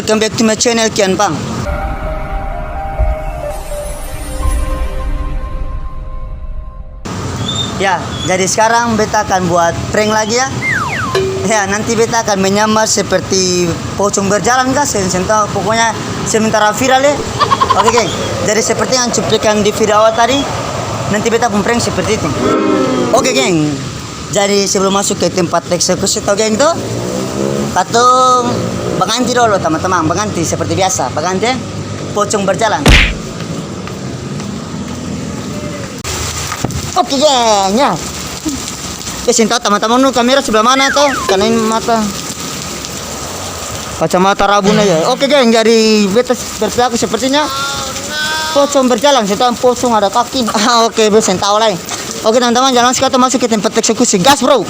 welcome back to my channel Kian Pang. Ya, jadi sekarang beta akan buat prank lagi ya. Ya, nanti beta akan menyamar seperti pocong berjalan guys. Tahu pokoknya sementara viral ya. Oke geng, jadi seperti yang cuplikan di video awal tadi, nanti beta pun prank seperti itu. Oke geng, jadi sebelum masuk ke tempat eksekusi tuh geng tuh, katung berganti dulu teman-teman, berganti seperti biasa, berganti pocong berjalan. Oke geng ya. Tahu teman-teman nu kamera sebelah mana tuh? Karena ini mata kacamata rabun aja. Oke geng, jadi beta berperilaku sepertinya pocong berjalan. Saya tahu pocong ada kaki. Oke, beta tahu lah. Oke teman-teman, jangan sekali masuk ke tempat eksekusi. Gas bro.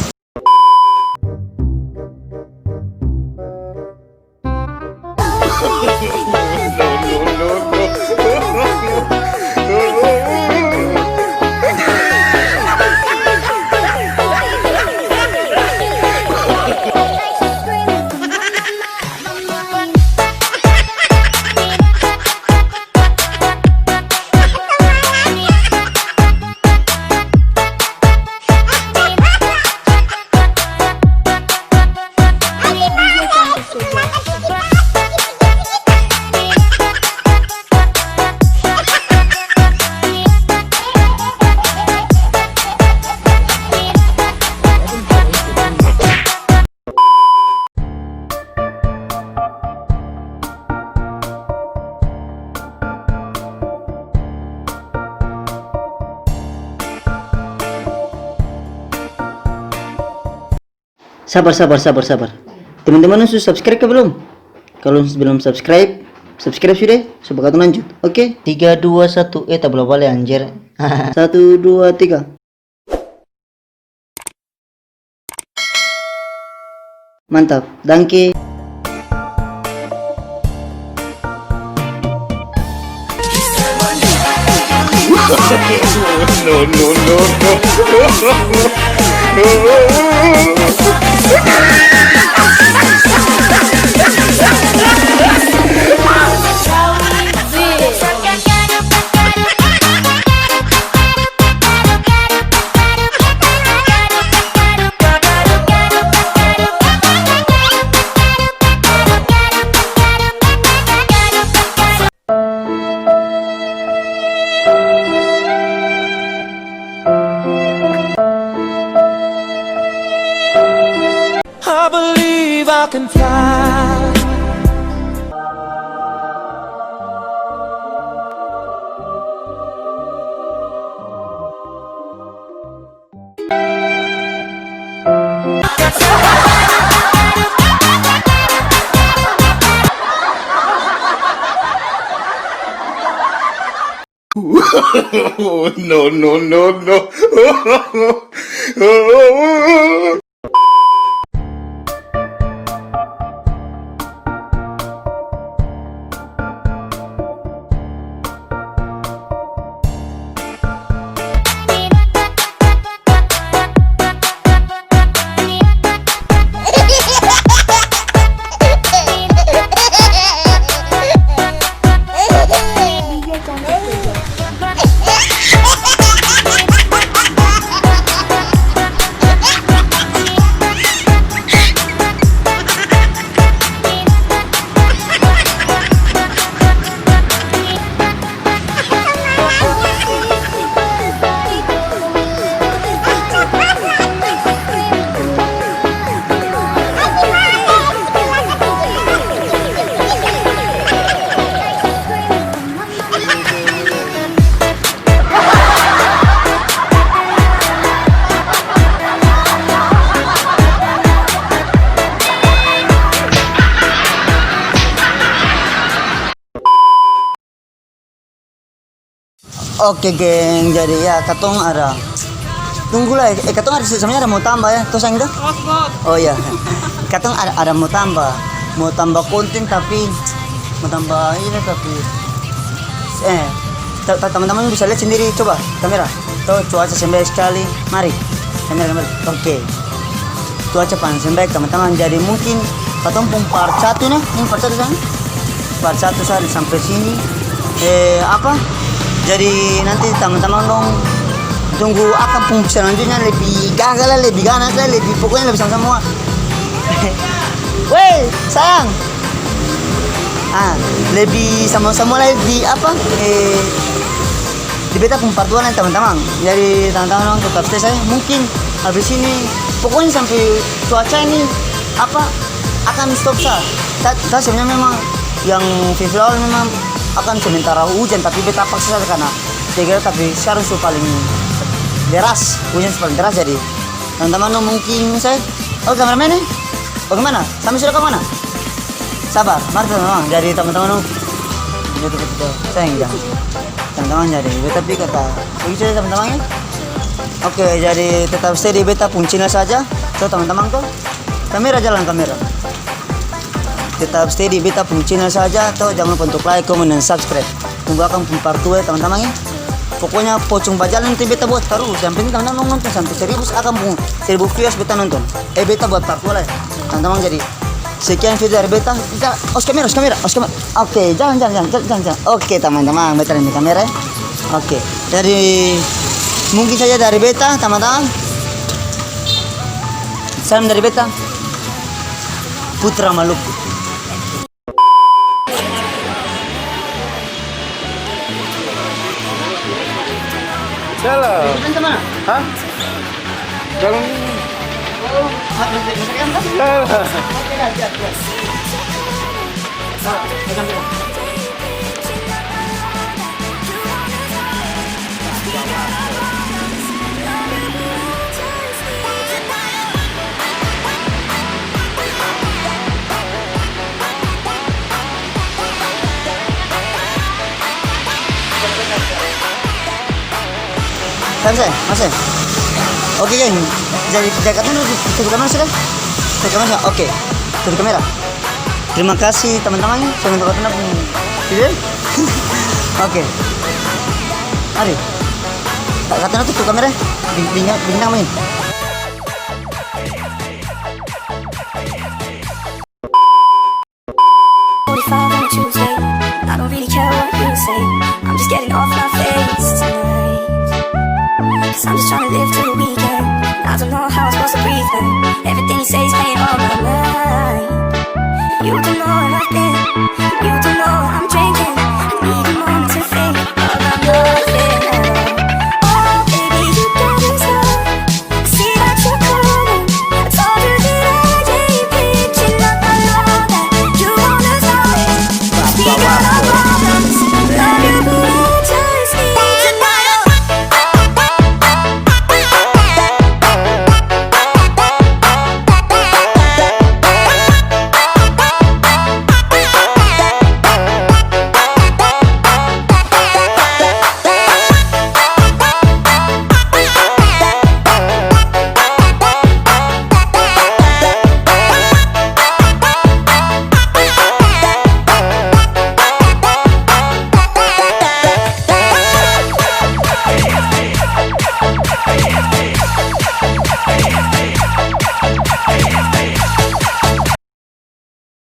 Sabar. Teman-teman sudah subscribe ke belum? Kalau belum subscribe sudah. Coba kita lanjut. Oke, 3, 2, 1. Tak boleh balik anjir. 1, 2, 3. Mantap, danke. I believe I can fly. No. Oke geng, jadi ya katong ada. Tunggulah, katong ada sebenarnya ada mau tambah ya, terus yang itu? Oh ya, katong ada mau tambah konten tapi mau tambah ini tapi teman-teman bisa lihat sendiri, coba kamera. Tuh cuaca baik sekali, mari kamera. Oke, cuaca panas baik teman-teman. Jadi mungkin katong pun part 1 nih, ini part 1 kan? part 1 saya sampai sini. Jadi nanti teman-teman dong tunggu akan pun selanjutnya lebih gagal lah, lebih ganas lah, lebih pokoknya lebih sama semua. Weh, sayang. Lebih sama-sama lah di beta pun part 2 nih teman-teman. Jadi teman-teman tetap stay saya. Mungkin habis ini pokoknya sampai cuaca ini akan stop saya. Saya sebenarnya memang yang video awal memang akan sementara hujan, tapi beta paksa saja karena saya tapi sekarang sudah paling deras, hujan paling deras. Jadi teman-teman mungkin saya kameramen nih bagaimana? Sampai sudah ke mana? Sabar, mari teman-teman. Jadi teman-teman betul saya enggak teman-teman, jadi beta pi kata begitu ya teman-teman ya. Oke, jadi tetap stay di beta pun channel saja. So teman-teman tuh kamera jalan kamera. Tetap stay di beta pun channel saja. Tuh jangan lupa untuk like, comment, dan subscribe. Tunggu akan pun part 2 ya teman-teman ya. Pokoknya pocong bajalan nanti beta buat terus. Yang penting teman-teman nonton sampai 1000 akan pun 1000 views beta nonton. Beta buat part 2 lah ya teman-teman. Jadi sekian video dari beta. Os kamera. Oke, jangan. Oke teman-teman, beta ini kamera ya. Oke, jadi mungkin saja dari beta teman-teman. Salam dari beta, Putra Maluku. Jalan. Teman-teman. Hah? Jalan. Jalan. Masih. Oke geng, jadi dekatnya tutup kamera sudah? Tutup kamera, oke. Tutup kamera. Terima kasih teman-teman sudah menonton video. Oke. Mari. Katanya tutup kamera. Bintang main. I don't really care what you say. I'm just getting off my face tonight. 'Cause I'm just trying to live till the weekend. I don't know how I'm supposed to breathe then. Everything you say is playing on my mind. You don't know where I've been. You don't know I'm